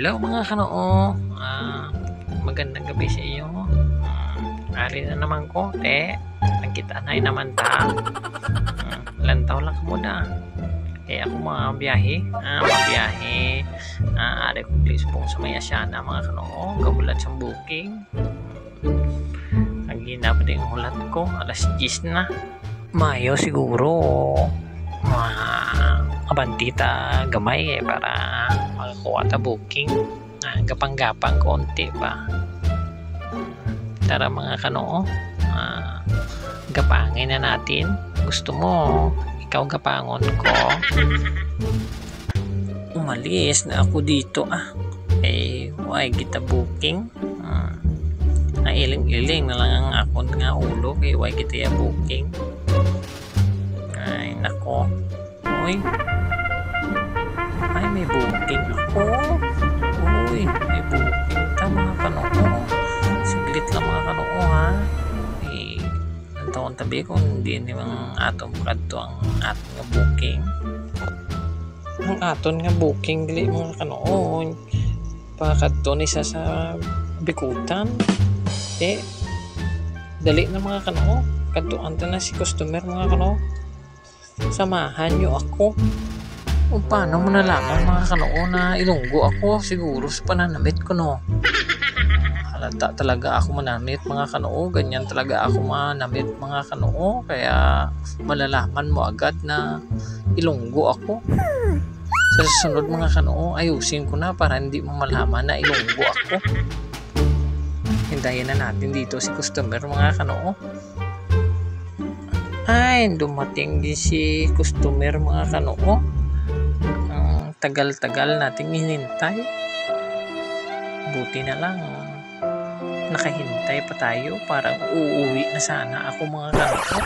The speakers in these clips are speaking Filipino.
Hello mga kanoo, magandang gabi sa iyo. Ari na naman ko, nagkita na naman ta. Lantaw lang ka muna. Kaya ako mga biyahe. Ari ko please po sa may Asyana mga kanoo, gabulat sa booking. Ang ginapa din hulat ko, alas 10 na. Mayo siguro. Abantita gamay para makakuha ta booking, gapang-gapang konti pa. Tara mga kanoo, gapangin na natin. Gusto mo ikaw gapangon ko? Umalis na ako dito why kita booking. Nailing-iling na lang ang akon nga ulo why kita ya booking. Ay nako, may booking ako. May booking ta mga kanoo. Siglit lang mga kanoo ang taon tabi kung hindi naman atong kadto ang aton nga booking. Ang aton nga booking dili mga kanoo pakadto ni sa bikutan. Dali na mga kanoo. Kadtuan ta na si customer mga kanoo. Samahan nyo ako. O paano mo nalaman mga kanoo na ilunggo ako? Siguro sa pananamit ko halata talaga ako manamit mga kanoo. Ganyan talaga ako manamit mga kanoo. Kaya malalaman mo agad na ilunggo ako. Sa susunod mga kanoo, ayusin ko na para hindi mo malaman na ilunggo ako. Hintayin na natin dito si customer mga kanoo. Dumating din si customer mga kanoo. Tagal-tagal nating hinintay. Buti na lang nakahintay pa tayo. Parang uuwi na sana ako mga kanoo.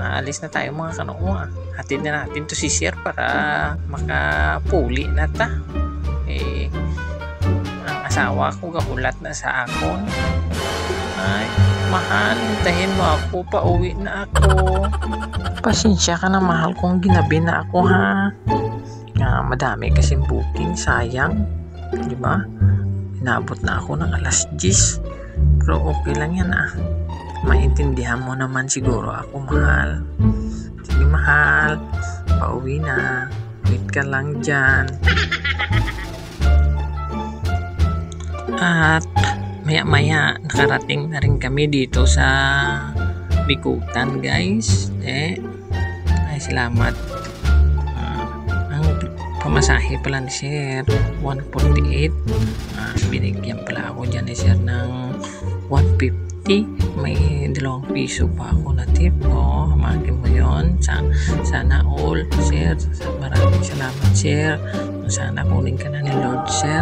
Naalis na tayo mga kanoo. Hatid na natin to si sir para makapuli na ta. Ang asawa ko gahulat na sa akon. Mahal, hintayin mo ako, pauwi na ako. Pasensya ka na mahal kung ginabi na ako madami kasing booking, sayang, di ba? Inabot na ako ng alas 10. Pero okay lang yan maintindihan mo naman siguro ako mahal. Sige mahal, pauwi na, wait ka lang dyan. At maya-maya nakarating na rin kami dito sa Bikutan guys. Salamat. Ang pamasahe pala ni sir 148. Binigyan pala ako dyan ni sir ng 150. May 2 piso pa ako na tip. Hamagin mo yun. Sana all sir. Maraming salamat sir. Sana kunin ka na ni Lord sir.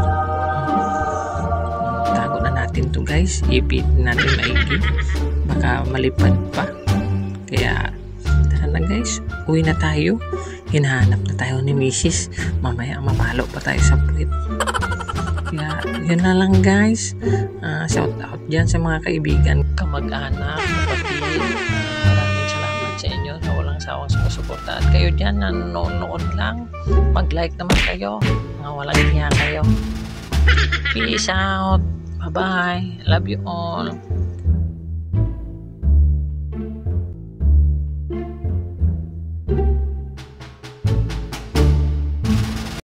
Tago na natin to guys, ipit natin maigi, baka malipad pa. Kaya tara na guys, uwi na tayo. Hinahanap na tayo ni Mrs. Mamaya mapalo pa tayo sa puwit. Kaya yun na lang guys. Shout out dyan sa mga kaibigan, kamag-anak, kapatid. Maraming salamat sa inyo na walang sawang sumusuporta. At kayo dyan nanonood lang, mag-like naman kayo, walang hiya kayo. Peace out. Bye-bye. Love you all.